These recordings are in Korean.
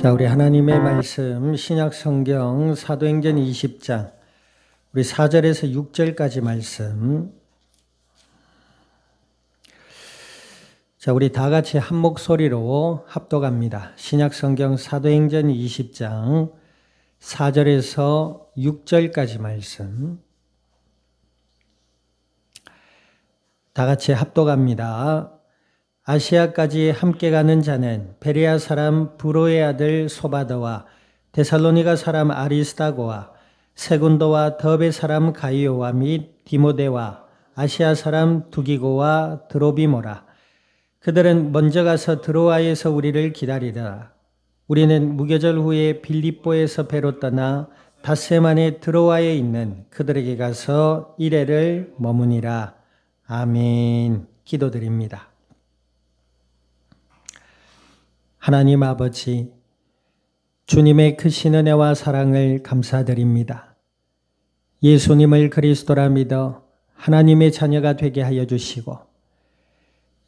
자, 우리 하나님의 말씀 신약 성경 사도행전 20장 우리 4절에서 6절까지 말씀. 자, 우리 다 같이 한 목소리로 합독합니다. 신약 성경 사도행전 20장 4절에서 6절까지 말씀. 다 같이 합독합니다. 아시아까지 함께 가는 자는 베레아 사람 브로의 아들 소바더와 데살로니가 사람 아리스다고와 세군도와 더베 사람 가이오와 및 디모데와 아시아 사람 두기고와 드로비모라. 그들은 먼저 가서 드로아에서 우리를 기다리더라. 우리는 무교절 후에 빌립보에서 배로 떠나 닷새만에 드로아에 있는 그들에게 가서 이래를 머무니라. 아멘. 기도드립니다. 하나님 아버지, 주님의 크신 은혜와 사랑을 감사드립니다. 예수님을 그리스도라 믿어 하나님의 자녀가 되게 하여 주시고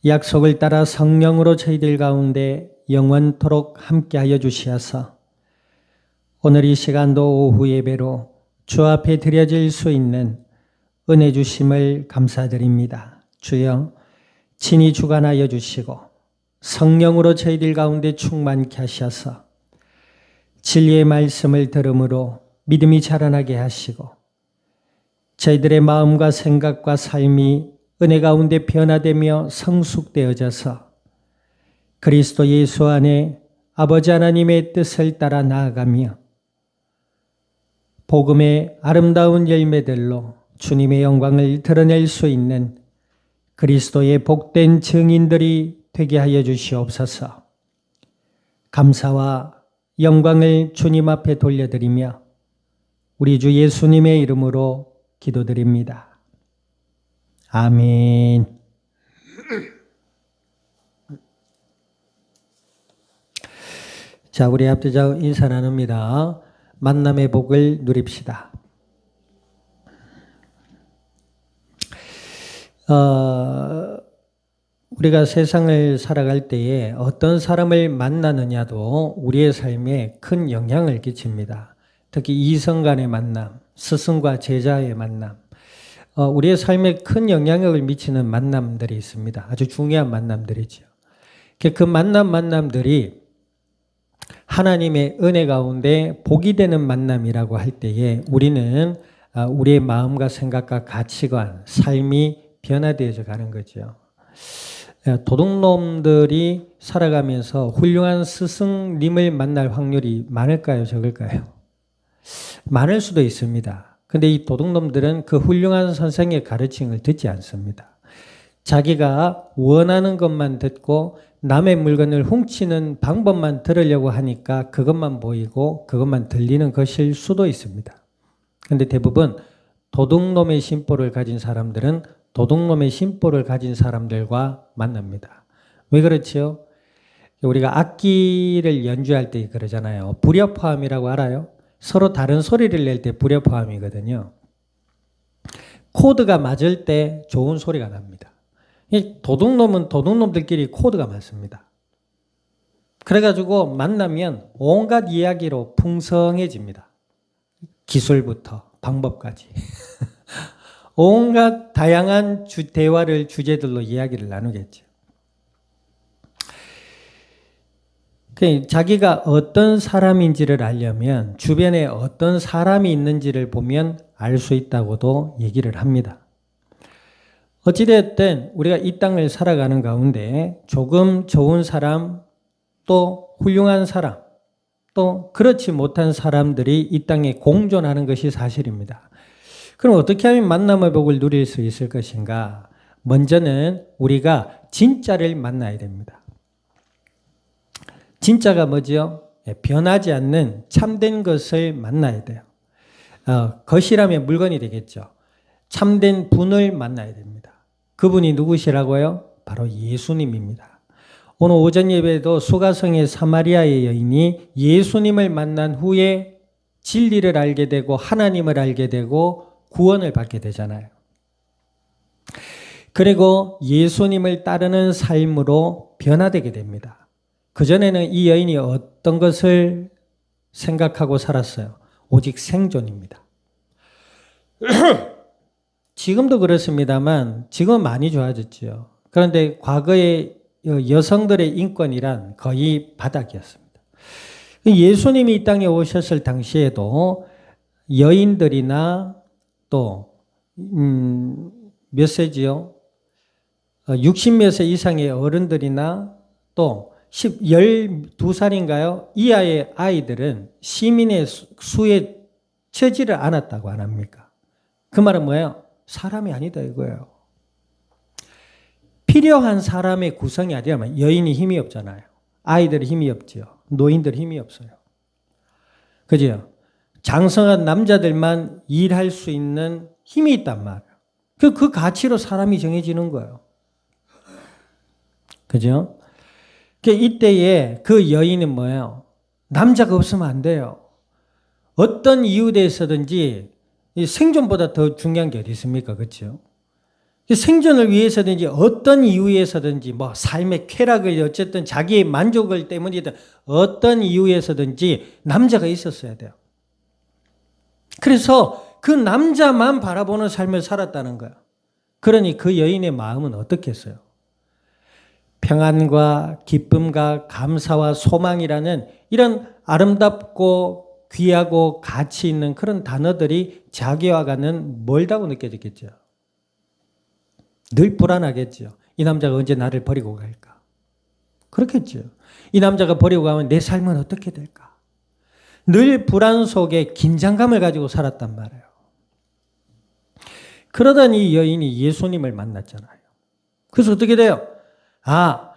약속을 따라 성령으로 저희들 가운데 영원토록 함께 하여 주시어서 오늘 이 시간도 오후 예배로 주 앞에 드려질 수 있는 은혜 주심을 감사드립니다. 주여 친히 주관하여 주시고 성령으로 저희들 가운데 충만케 하셔서 진리의 말씀을 들음으로 믿음이 자라나게 하시고 저희들의 마음과 생각과 삶이 은혜 가운데 변화되며 성숙되어져서 그리스도 예수 안에 아버지 하나님의 뜻을 따라 나아가며 복음의 아름다운 열매들로 주님의 영광을 드러낼 수 있는 그리스도의 복된 증인들이 되게 하여 주시옵소서. 감사와 영광을 주님 앞에 돌려드리며 우리 주 예수님의 이름으로 기도드립니다. 아멘. 자, 우리 앞뒤자 인사 나눕니다. 만남의 복을 누립시다. 우리가 세상을 살아갈 때에 어떤 사람을 만나느냐도 우리의 삶에 큰 영향을 끼칩니다. 특히 이성 간의 만남, 스승과 제자의 만남, 우리의 삶에 큰 영향력을 미치는 만남들이 있습니다. 아주 중요한 만남들이죠. 그 만남들이 하나님의 은혜 가운데 복이 되는 만남이라고 할 때에 우리는 우리의 마음과 생각과 가치관, 삶이 변화되어져 가는 거죠. 도둑놈들이 살아가면서 훌륭한 스승님을 만날 확률이 많을까요? 적을까요? 많을 수도 있습니다. 근데 이 도둑놈들은 그 훌륭한 선생의 가르침을 듣지 않습니다. 자기가 원하는 것만 듣고 남의 물건을 훔치는 방법만 들으려고 하니까 그것만 보이고 그것만 들리는 것일 수도 있습니다. 근데 대부분 도둑놈의 심보를 가진 사람들은 도둑놈의 심보를 가진 사람들과 만납니다. 왜 그렇지요? 우리가 악기를 연주할 때 그러잖아요. 불협화음이라고 알아요? 서로 다른 소리를 낼 때 불협화음이거든요. 코드가 맞을 때 좋은 소리가 납니다. 이 도둑놈은 도둑놈들끼리 코드가 맞습니다. 그래가지고 만나면 온갖 이야기로 풍성해집니다. 기술부터 방법까지. 온갖 다양한 대화를 주제들로 이야기를 나누겠죠. 자기가 어떤 사람인지를 알려면 주변에 어떤 사람이 있는지를 보면 알 수 있다고도 얘기를 합니다. 어찌되었든 우리가 이 땅을 살아가는 가운데 조금 좋은 사람, 또 훌륭한 사람, 또 그렇지 못한 사람들이 이 땅에 공존하는 것이 사실입니다. 그럼 어떻게 하면 만남의 복을 누릴 수 있을 것인가? 먼저는 우리가 진짜를 만나야 됩니다. 진짜가 뭐죠? 변하지 않는 참된 것을 만나야 돼요. 것이라면 물건이 되겠죠. 참된 분을 만나야 됩니다. 그분이 누구시라고요? 바로 예수님입니다. 오늘 오전 예배에도 수가성의 사마리아의 여인이 예수님을 만난 후에 진리를 알게 되고 하나님을 알게 되고 구원을 받게 되잖아요. 그리고 예수님을 따르는 삶으로 변화되게 됩니다. 그전에는 이 여인이 어떤 것을 생각하고 살았어요? 오직 생존입니다. 지금도 그렇습니다만 지금은 많이 좋아졌죠. 그런데 과거에 여성들의 인권이란 거의 바닥이었습니다. 예수님이 이 땅에 오셨을 당시에도 여인들이나 또 몇 세지요? 60몇 세 이상의 어른들이나 또 12살인가요? 이하의 아이들은 시민의 수에 처지를 않았다고 안 합니까? 그 말은 뭐예요? 사람이 아니다 이거예요. 필요한 사람의 구성이 아니라면 여인이 힘이 없잖아요. 아이들이 힘이 없지요. 노인들이 힘이 없어요. 그죠? 장성한 남자들만 일할 수 있는 힘이 있단 말이에요. 그 가치로 사람이 정해지는 거예요. 그죠? 이때에 그 여인은 뭐예요? 남자가 없으면 안 돼요. 어떤 이유에 대해서든지 생존보다 더 중요한 게 어디 있습니까? 그렇죠? 생존을 위해서든지 어떤 이유에서든지 뭐 삶의 쾌락을 어쨌든 자기의 만족을 때문이든 어떤 이유에서든지 남자가 있었어야 돼요. 그래서 그 남자만 바라보는 삶을 살았다는 거예요. 그러니 그 여인의 마음은 어떻겠어요? 평안과 기쁨과 감사와 소망이라는 이런 아름답고 귀하고 가치 있는 그런 단어들이 자기와는 멀다고 느껴졌겠죠. 늘 불안하겠죠. 이 남자가 언제 나를 버리고 갈까? 그렇겠죠. 이 남자가 버리고 가면 내 삶은 어떻게 될까? 늘 불안 속에 긴장감을 가지고 살았단 말이에요. 그러던 이 여인이 예수님을 만났잖아요. 그래서 어떻게 돼요? 아,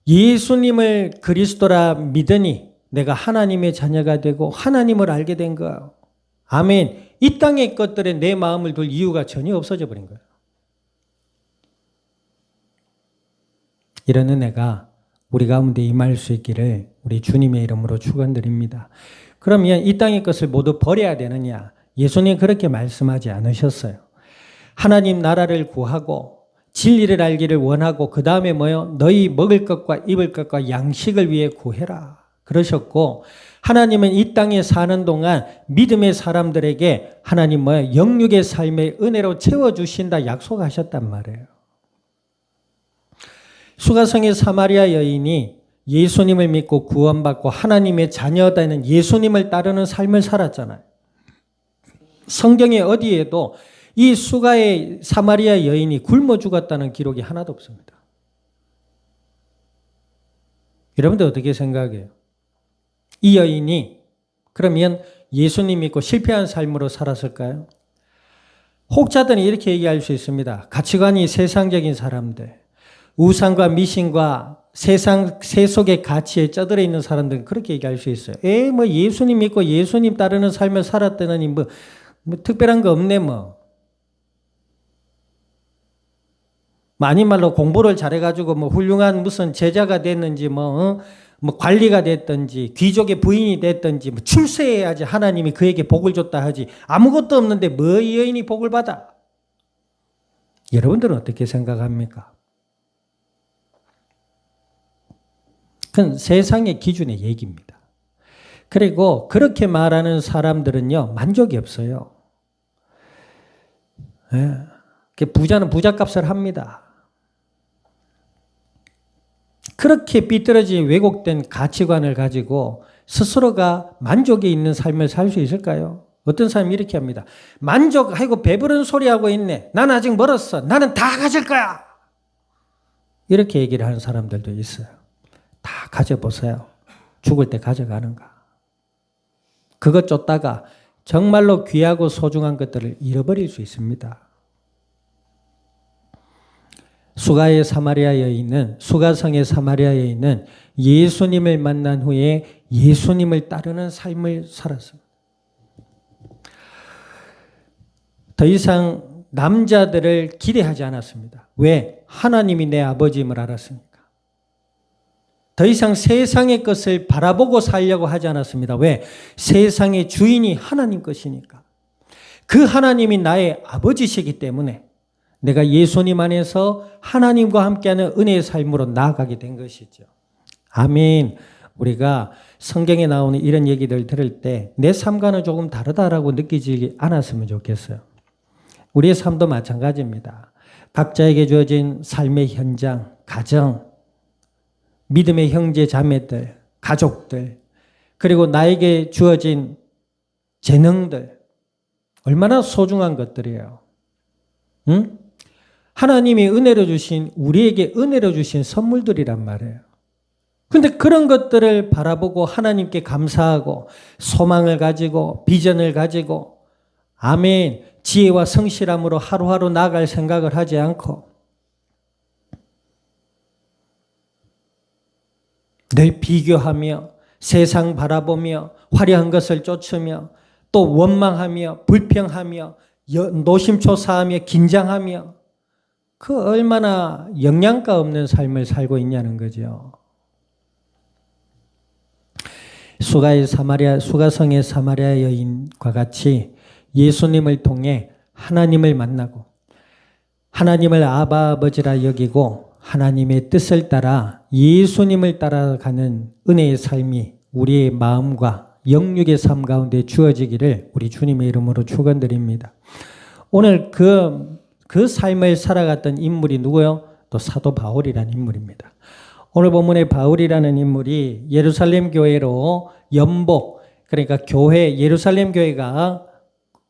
예수님을 그리스도라 믿으니 내가 하나님의 자녀가 되고 하나님을 알게 된 거예요. 아멘. 이 땅의 것들에 내 마음을 둘 이유가 전혀 없어져 버린 거예요. 이런 은혜가 우리 가운데 임할 수 있기를 우리 주님의 이름으로 축원드립니다. 그러면 이 땅의 것을 모두 버려야 되느냐? 예수님 그렇게 말씀하지 않으셨어요. 하나님 나라를 구하고 진리를 알기를 원하고 그 다음에 뭐요? 너희 먹을 것과 입을 것과 양식을 위해 구해라. 그러셨고 하나님은 이 땅에 사는 동안 믿음의 사람들에게 하나님 뭐요? 영육의 삶의 은혜로 채워주신다 약속하셨단 말이에요. 수가성의 사마리아 여인이 예수님을 믿고 구원받고 하나님의 자녀되는 예수님을 따르는 삶을 살았잖아요. 성경에 어디에도 이 수가의 사마리아 여인이 굶어 죽었다는 기록이 하나도 없습니다. 여러분들 어떻게 생각해요? 이 여인이 그러면 예수님 믿고 실패한 삶으로 살았을까요? 혹자들은 이렇게 얘기할 수 있습니다. 가치관이 세상적인 사람들, 우상과 미신과 세속의 가치에 쩌들어 있는 사람들은 그렇게 얘기할 수 있어요. 뭐 예수님 믿고 예수님 따르는 삶을 살았다니 뭐 특별한 거 없네 뭐. 많이 말로 공부를 잘해가지고 뭐 훌륭한 무슨 제자가 됐는지 뭐 관리가 됐든지 귀족의 부인이 됐든지 뭐 출세해야지 하나님이 그에게 복을 줬다 하지 아무것도 없는데 뭐 이 여인이 복을 받아? 여러분들은 어떻게 생각합니까? 그건 세상의 기준의 얘기입니다. 그리고 그렇게 말하는 사람들은요 만족이 없어요. 부자는 부자값을 합니다. 그렇게 삐뚤어진 왜곡된 가치관을 가지고 스스로가 만족이 있는 삶을 살 수 있을까요? 어떤 사람이 이렇게 합니다. 만족하고 배부른 소리하고 있네. 나는 아직 멀었어. 나는 다 가질 거야. 이렇게 얘기를 하는 사람들도 있어요. 다 가져보세요. 죽을 때 가져가는가. 그것 쫓다가 정말로 귀하고 소중한 것들을 잃어버릴 수 있습니다. 수가성의 사마리아 여인은 예수님을 만난 후에 예수님을 따르는 삶을 살았습니다. 더 이상 남자들을 기대하지 않았습니다. 왜? 하나님이 내 아버지임을 알았으니까. 더 이상 세상의 것을 바라보고 살려고 하지 않았습니다. 왜? 세상의 주인이 하나님 것이니까. 그 하나님이 나의 아버지시기 때문에 내가 예수님 안에서 하나님과 함께하는 은혜의 삶으로 나아가게 된 것이죠. 아멘. 우리가 성경에 나오는 이런 얘기들 들을 때 내 삶과는 조금 다르다라고 느끼지 않았으면 좋겠어요. 우리의 삶도 마찬가지입니다. 각자에게 주어진 삶의 현장, 가정, 믿음의 형제 자매들, 가족들, 그리고 나에게 주어진 재능들, 얼마나 소중한 것들이에요. 응? 하나님이 은혜로 주신, 우리에게 은혜로 주신 선물들이란 말이에요. 근데 그런 것들을 바라보고 하나님께 감사하고 소망을 가지고 비전을 가지고 아멘, 지혜와 성실함으로 하루하루 나아갈 생각을 하지 않고 늘 비교하며 세상 바라보며 화려한 것을 쫓으며 또 원망하며 불평하며 노심초사하며 긴장하며 그 얼마나 영양가 없는 삶을 살고 있냐는 거죠. 수가성의 사마리아 여인과 같이 예수님을 통해 하나님을 만나고 하나님을 아버지라 여기고 하나님의 뜻을 따라 예수님을 따라가는 은혜의 삶이 우리의 마음과 영육의 삶 가운데 주어지기를 우리 주님의 이름으로 축원드립니다. 오늘 그 삶을 살아갔던 인물이 누구요? 또 사도 바울이라는 인물입니다. 오늘 본문의 바울이라는 인물이 예루살렘 교회로 연복, 그러니까 예루살렘 교회가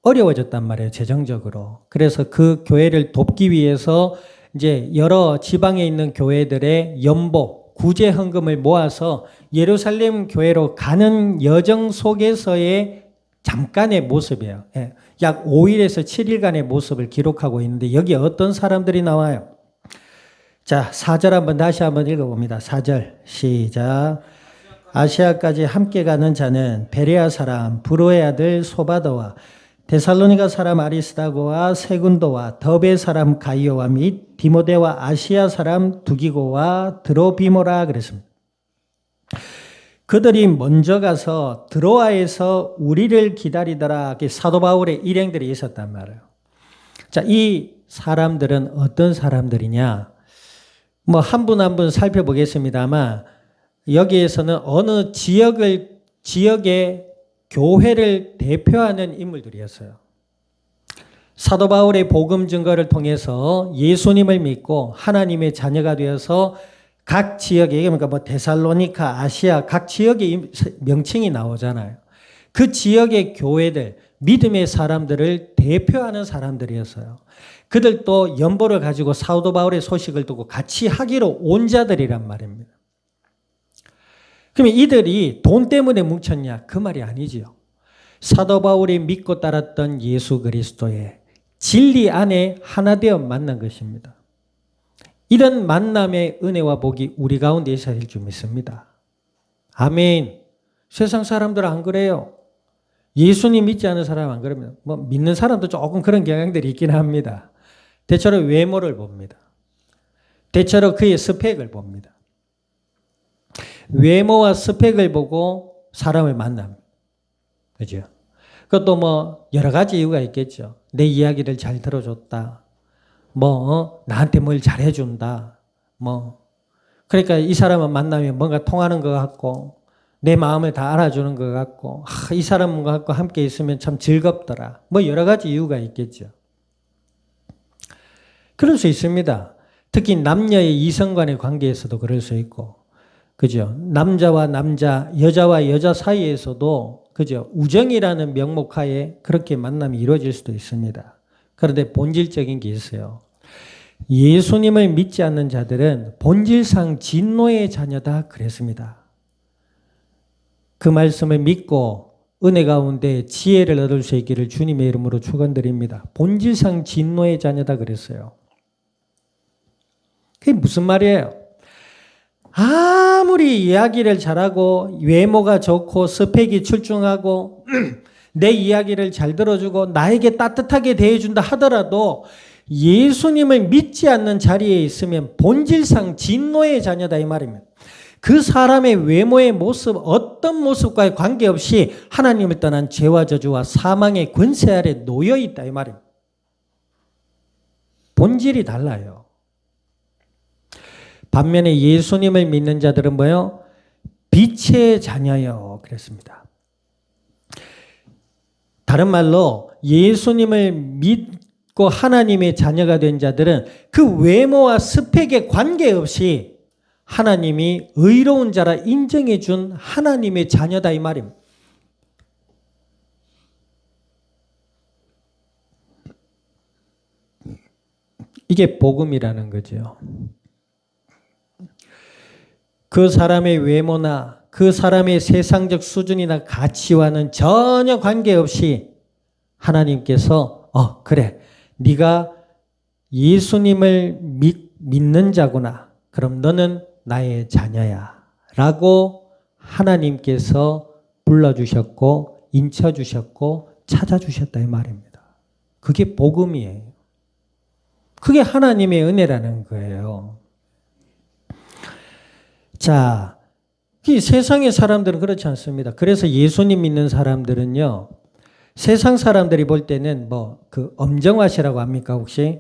어려워졌단 말이에요, 재정적으로. 그래서 그 교회를 돕기 위해서 이제 여러 지방에 있는 교회들의 연복, 구제 헌금을 모아서 예루살렘 교회로 가는 여정 속에서의 잠깐의 모습이에요. 약 5일에서 7일간의 모습을 기록하고 있는데 여기 어떤 사람들이 나와요? 자, 4절 한번 다시 한번 읽어봅니다. 4절 시작. 아시아까지 함께 가는 자는 베레아 사람 브로의 아들 소바더와 데살로니가 사람 아리스다고와 세군도와 더베 사람 가이오와 및 디모데와 아시아 사람 두기고와 드로비모라 그랬습니다. 그들이 먼저 가서 드로아에서 우리를 기다리더라. 사도 바울의 일행들이 있었단 말이에요. 자, 이 사람들은 어떤 사람들이냐? 뭐 한 분 한 분 살펴보겠습니다만 여기에서는 어느 지역의 교회를 대표하는 인물들이었어요. 사도 바울의 복음 증거를 통해서 예수님을 믿고 하나님의 자녀가 되어서 각 지역에, 그러니까 뭐 데살로니카, 아시아 각 지역의 명칭이 나오잖아요. 그 지역의 교회들, 믿음의 사람들을 대표하는 사람들이었어요. 그들도 연보를 가지고 사도 바울의 소식을 듣고 같이 하기로 온 자들이란 말입니다. 그러면 이들이 돈 때문에 뭉쳤냐? 그 말이 아니지요. 사도 바울이 믿고 따랐던 예수 그리스도의 진리 안에 하나 되어 만난 것입니다. 이런 만남의 은혜와 복이 우리 가운데 있어야 될 줄 믿습니다. 아멘. 세상 사람들은 안 그래요. 예수님 믿지 않는 사람 안 그러면 뭐 믿는 사람도 조금 그런 경향들이 있긴 합니다. 대체로 외모를 봅니다. 대체로 그의 스펙을 봅니다. 외모와 스펙을 보고 사람을 만납니다. 그죠? 그것도 뭐 여러 가지 이유가 있겠죠. 내 이야기를 잘 들어줬다. 나한테 뭘 잘해준다. 그러니까 이 사람을 만나면 뭔가 통하는 것 같고 내 마음을 다 알아주는 것 같고 이 사람과 함께 있으면 참 즐겁더라. 여러 가지 이유가 있겠죠. 그럴 수 있습니다. 특히 남녀의 이성 간의 관계에서도 그럴 수 있고, 그죠? 남자와 남자, 여자와 여자 사이에서도, 그죠? 우정이라는 명목하에 그렇게 만남이 이루어질 수도 있습니다. 그런데 본질적인 게 있어요. 예수님을 믿지 않는 자들은 본질상 진노의 자녀다 그랬습니다. 그 말씀을 믿고 은혜 가운데 지혜를 얻을 수 있기를 주님의 이름으로 축원드립니다. 본질상 진노의 자녀다 그랬어요. 그게 무슨 말이에요? 아무리 이야기를 잘하고 외모가 좋고 스펙이 출중하고 내 이야기를 잘 들어주고 나에게 따뜻하게 대해준다 하더라도 예수님을 믿지 않는 자리에 있으면 본질상 진노의 자녀다 이 말입니다. 그 사람의 외모의 모습, 어떤 모습과의 관계없이 하나님을 떠난 죄와 저주와 사망의 권세 아래 놓여 있다 이 말입니다. 본질이 달라요. 반면에 예수님을 믿는 자들은 뭐예요? 빛의 자녀요. 그랬습니다. 다른 말로 예수님을 믿고 하나님의 자녀가 된 자들은 그 외모와 스펙에 관계없이 하나님이 의로운 자라 인정해 준 하나님의 자녀다 이 말입니다. 이게 복음이라는 거죠. 그 사람의 외모나 그 사람의 세상적 수준이나 가치와는 전혀 관계없이 하나님께서 그래 네가 예수님을 믿는 자구나. 그럼 너는 나의 자녀야 라고 하나님께서 불러주셨고 인쳐주셨고 찾아주셨다 이 말입니다. 그게 복음이에요. 그게 하나님의 은혜라는 거예요. 자, 이 세상의 사람들은 그렇지 않습니다. 그래서 예수님 믿는 사람들은요, 세상 사람들이 볼 때는 그 엄정화 씨라고 합니까, 혹시?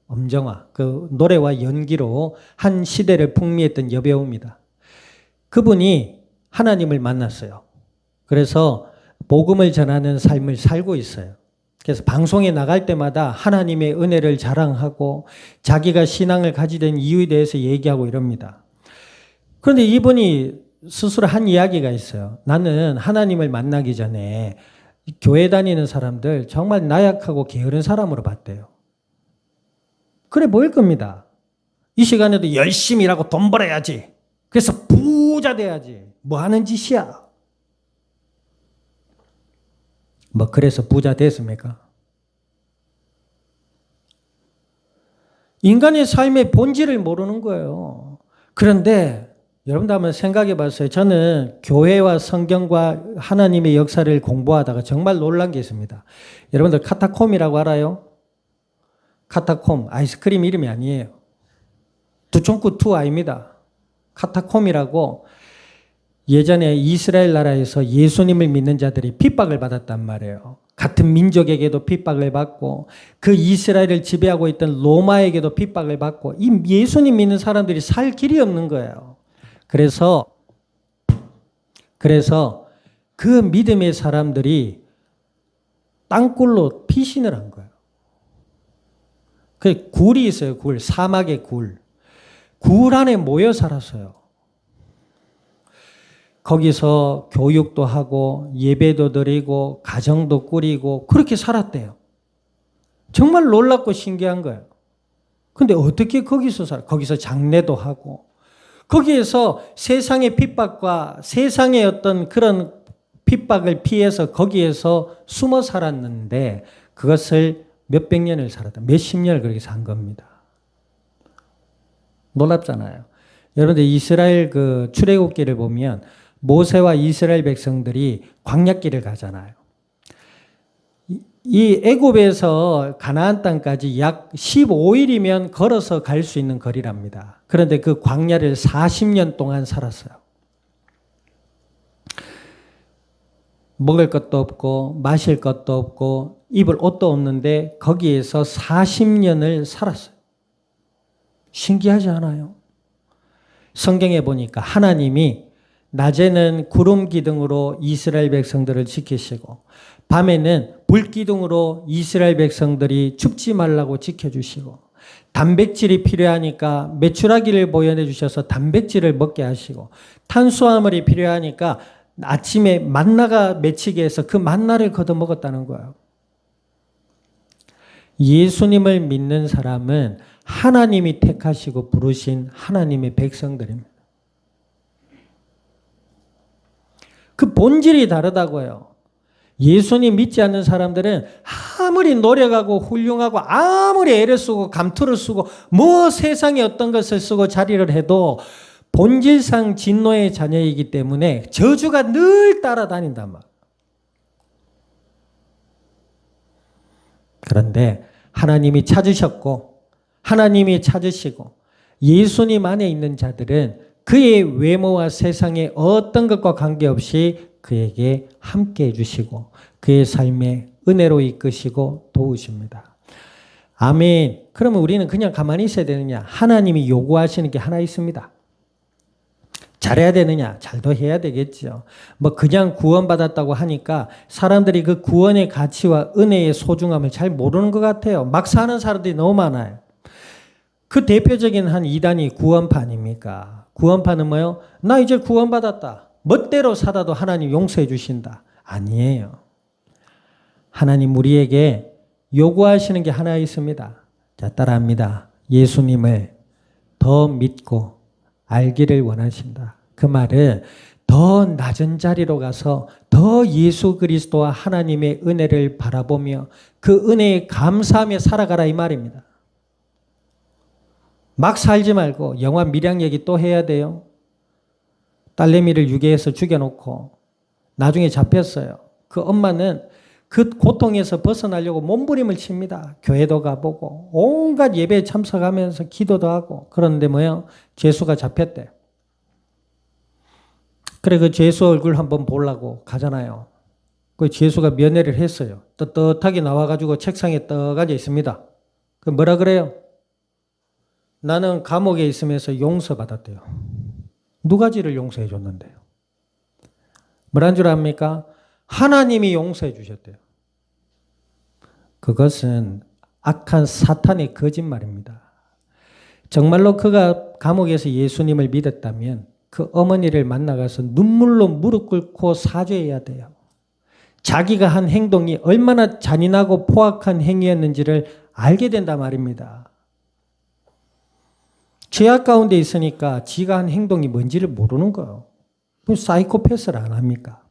엄정화. 그 노래와 연기로 한 시대를 풍미했던 여배우입니다. 그분이 하나님을 만났어요. 그래서 복음을 전하는 삶을 살고 있어요. 그래서 방송에 나갈 때마다 하나님의 은혜를 자랑하고 자기가 신앙을 가지게 된 이유에 대해서 얘기하고 이럽니다. 그런데 이분이 스스로 한 이야기가 있어요. 나는 하나님을 만나기 전에 교회 다니는 사람들 정말 나약하고 게으른 사람으로 봤대요. 그래 보일 겁니다. 이 시간에도 열심히 일하고 돈 벌어야지. 그래서 부자 돼야지. 뭐 하는 짓이야? 그래서 부자 됐습니까? 인간의 삶의 본질을 모르는 거예요. 그런데 여러분들 한번 생각해 봤어요. 저는 교회와 성경과 하나님의 역사를 공부하다가 정말 놀란 게 있습니다. 여러분들 카타콤이라고 알아요? 카타콤, 아이스크림 이름이 아니에요. 두총구 투 아닙니다. 카타콤이라고 예전에 이스라엘 나라에서 예수님을 믿는 자들이 핍박을 받았단 말이에요. 같은 민족에게도 핍박을 받고 그 이스라엘을 지배하고 있던 로마에게도 핍박을 받고 이 예수님 믿는 사람들이 살 길이 없는 거예요. 그래서 그 믿음의 사람들이 땅굴로 피신을 한 거예요. 그 굴이 있어요. 굴, 사막의 굴. 굴 안에 모여 살았어요. 거기서 교육도 하고 예배도 드리고 가정도 꾸리고 그렇게 살았대요. 정말 놀랍고 신기한 거예요. 근데 어떻게 거기서 장례도 하고 거기에서 세상의 핍박과 세상의 어떤 그런 핍박을 피해서 거기에서 숨어 살았는데 그것을 몇백 년을 살았다. 몇십 년을 그렇게 산 겁니다. 놀랍잖아요. 여러분들 이스라엘 그 출애굽기를 보면 모세와 이스라엘 백성들이 광야길을 가잖아요. 이 애굽에서 가나안 땅까지 약 15일이면 걸어서 갈 수 있는 거리랍니다. 그런데 그 광야를 40년 동안 살았어요. 먹을 것도 없고 마실 것도 없고 입을 옷도 없는데 거기에서 40년을 살았어요. 신기하지 않아요? 성경에 보니까 하나님이 낮에는 구름 기둥으로 이스라엘 백성들을 지키시고 밤에는 불 기둥으로 이스라엘 백성들이 춥지 말라고 지켜주시고 단백질이 필요하니까 메추라기를 보여내 주셔서 단백질을 먹게 하시고 탄수화물이 필요하니까 아침에 만나가 맺히게 해서 그 만나를 걷어 먹었다는 거예요. 예수님을 믿는 사람은 하나님이 택하시고 부르신 하나님의 백성들입니다. 그 본질이 다르다고요. 예수님 믿지 않는 사람들은 아무리 노력하고 훌륭하고 아무리 애를 쓰고 감투를 쓰고 뭐 세상에 어떤 것을 쓰고 자리를 해도 본질상 진노의 자녀이기 때문에 저주가 늘 따라다닌단 말이에요. 그런데 하나님이 찾으셨고 하나님이 찾으시고 예수님 안에 있는 자들은 그의 외모와 세상의 어떤 것과 관계없이 그에게 함께 해주시고 그의 삶에 은혜로 이끄시고 도우십니다. 아멘. 그러면 우리는 그냥 가만히 있어야 되느냐? 하나님이 요구하시는 게 하나 있습니다. 잘해야 되느냐? 잘도 해야 되겠죠. 뭐 그냥 구원받았다고 하니까 사람들이 그 구원의 가치와 은혜의 소중함을 잘 모르는 것 같아요. 막 사는 사람들이 너무 많아요. 그 대표적인 한 이단이 구원파 아닙니까? 구원파는 뭐예요? 나 이제 구원받았다. 멋대로 살아도 하나님 용서해 주신다. 아니에요. 하나님 우리에게 요구하시는 게 하나 있습니다. 자, 따라합니다. 예수님을 더 믿고 알기를 원하신다. 그 말은 더 낮은 자리로 가서 더 예수 그리스도와 하나님의 은혜를 바라보며 그 은혜에 감사하며 살아가라 이 말입니다. 막 살지 말고 영화 밀양 얘기 또 해야 돼요. 딸내미를 유괴해서 죽여놓고 나중에 잡혔어요. 그 엄마는 그 고통에서 벗어나려고 몸부림을 칩니다. 교회도 가보고 온갖 예배에 참석하면서 기도도 하고. 그런데 뭐예요? 죄수가 잡혔대요. 그래 그 죄수 얼굴 한번 보려고 가잖아요. 그 죄수가 면회를 했어요. 떳떳하게 나와가지고 책상에 떡 앉아 있습니다. 그 뭐라 그래요? 나는 감옥에 있으면서 용서받았대요. 누가 지를 용서해 줬는데요? 뭐란 줄 압니까? 하나님이 용서해 주셨대요. 그것은 악한 사탄의 거짓말입니다. 정말로 그가 감옥에서 예수님을 믿었다면 그 어머니를 만나가서 눈물로 무릎 꿇고 사죄해야 돼요. 자기가 한 행동이 얼마나 잔인하고 포악한 행위였는지를 알게 된단 말입니다. 죄악 가운데 있으니까 지가 한 행동이 뭔지를 모르는 거예요. 사이코패스를 안 합니까?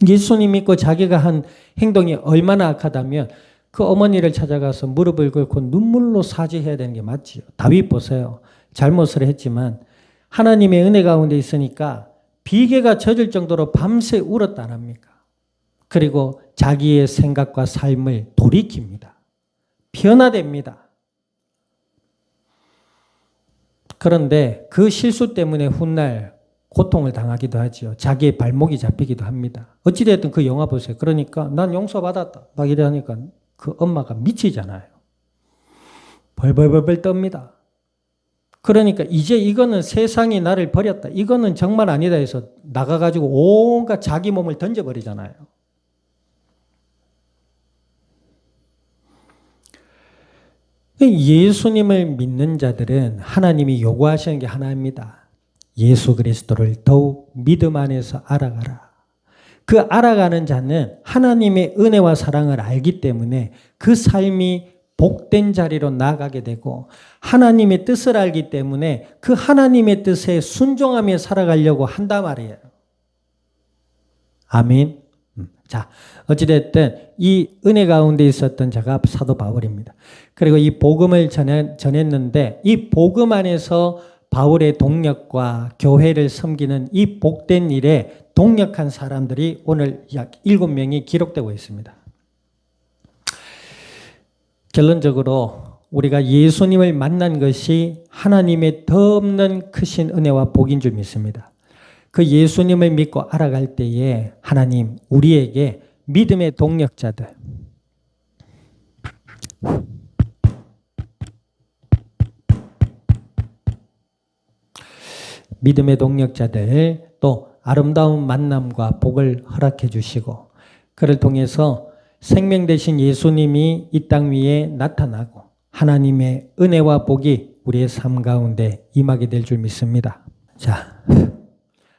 예수님 믿고 자기가 한 행동이 얼마나 악하다면 그 어머니를 찾아가서 무릎을 꿇고 눈물로 사죄해야 되는 게 맞지요. 다윗 보세요. 잘못을 했지만 하나님의 은혜 가운데 있으니까 비계가 젖을 정도로 밤새 울었다 안 합니까? 그리고 자기의 생각과 삶을 돌이킵니다. 변화됩니다. 그런데 그 실수 때문에 훗날 고통을 당하기도 하죠. 자기의 발목이 잡히기도 합니다. 어찌됐든 그 영화 보세요. 그러니까 난 용서받았다. 막 이러니까 그 엄마가 미치잖아요. 벌벌벌벌 떱니다. 그러니까 이제 이거는 세상이 나를 버렸다. 이거는 정말 아니다 해서 나가가지고 온갖 자기 몸을 던져버리잖아요. 예수님을 믿는 자들은 하나님이 요구하시는 게 하나입니다. 예수 그리스도를 더욱 믿음 안에서 알아가라. 그 알아가는 자는 하나님의 은혜와 사랑을 알기 때문에 그 삶이 복된 자리로 나아가게 되고 하나님의 뜻을 알기 때문에 그 하나님의 뜻에 순종하며 살아가려고 한단 말이에요. 아멘. 자, 어찌됐든 이 은혜 가운데 있었던 자가 사도 바울입니다. 그리고 이 복음을 전했는데 이 복음 안에서 바울의 동력과 교회를 섬기는 이 복된 일에 동력한 사람들이 오늘 약 7명이 기록되고 있습니다. 결론적으로 우리가 예수님을 만난 것이 하나님의 더없는 크신 은혜와 복인 줄 믿습니다. 그 예수님을 믿고 알아갈 때에 하나님 우리에게 믿음의 동력자들, 믿음의 동력자들 또 아름다운 만남과 복을 허락해 주시고 그를 통해서 생명 되신 예수님이 이 땅 위에 나타나고 하나님의 은혜와 복이 우리의 삶 가운데 임하게 될 줄 믿습니다. 자,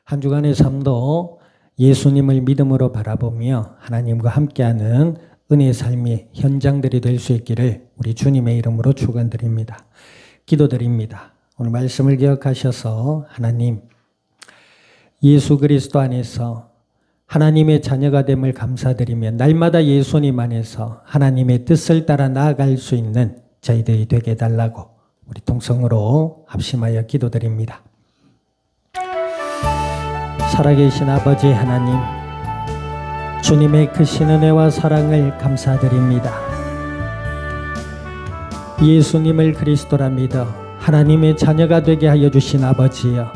한 주간의 삶도 예수님을 믿음으로 바라보며 하나님과 함께하는 은혜의 삶의 현장들이 될 수 있기를 우리 주님의 이름으로 축원드립니다. 기도드립니다. 오늘 말씀을 기억하셔서 하나님 예수 그리스도 안에서 하나님의 자녀가 됨을 감사드리며 날마다 예수님 안에서 하나님의 뜻을 따라 나아갈 수 있는 저희들이 되게 해달라고 우리 통성으로 합심하여 기도드립니다. 살아계신 아버지 하나님, 주님의 크신 은혜와 사랑을 감사드립니다. 예수님을 그리스도라 믿어 하나님의 자녀가 되게 하여 주신 아버지여,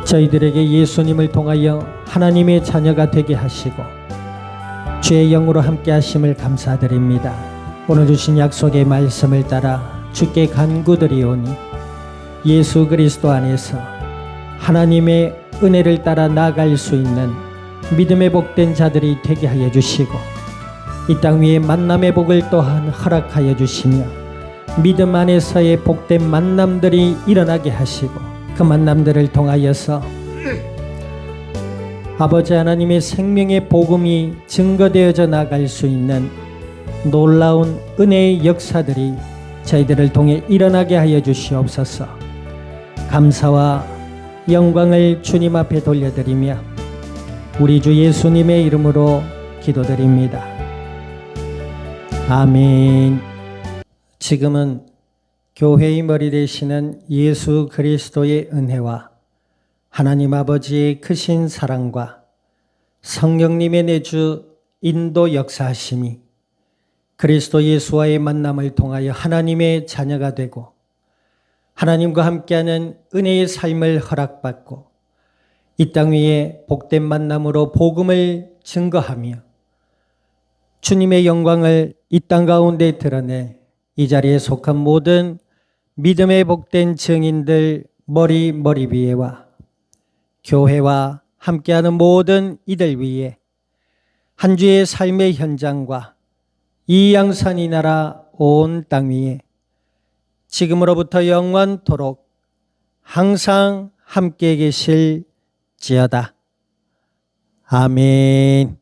저희들에게 예수님을 통하여 하나님의 자녀가 되게 하시고 주의 영으로 함께 하심을 감사드립니다. 오늘 주신 약속의 말씀을 따라 주께 간구드리오니 예수 그리스도 안에서 하나님의 은혜를 따라 나아갈 수 있는 믿음의 복된 자들이 되게 하여 주시고 이 땅 위에 만남의 복을 또한 허락하여 주시며 믿음 안에서의 복된 만남들이 일어나게 하시고 그 만남들을 통하여서 아버지 하나님의 생명의 복음이 증거되어져 나갈 수 있는 놀라운 은혜의 역사들이 저희들을 통해 일어나게 하여 주시옵소서. 감사와 영광을 주님 앞에 돌려드리며 우리 주 예수님의 이름으로 기도드립니다. 아멘. 지금은 교회의 머리 되시는 예수 그리스도의 은혜와 하나님 아버지의 크신 사랑과 성령님의 내주 인도 역사하심이 그리스도 예수와의 만남을 통하여 하나님의 자녀가 되고 하나님과 함께하는 은혜의 삶을 허락받고 이 땅 위에 복된 만남으로 복음을 증거하며 주님의 영광을 이 땅 가운데 드러내 이 자리에 속한 모든 믿음의 복된 증인들 머리 위에와 교회와 함께하는 모든 이들 위에 한 주의 삶의 현장과 이 양산이 나라 온 땅 위에 지금으로부터 영원토록 항상 함께 계실지어다. 아멘.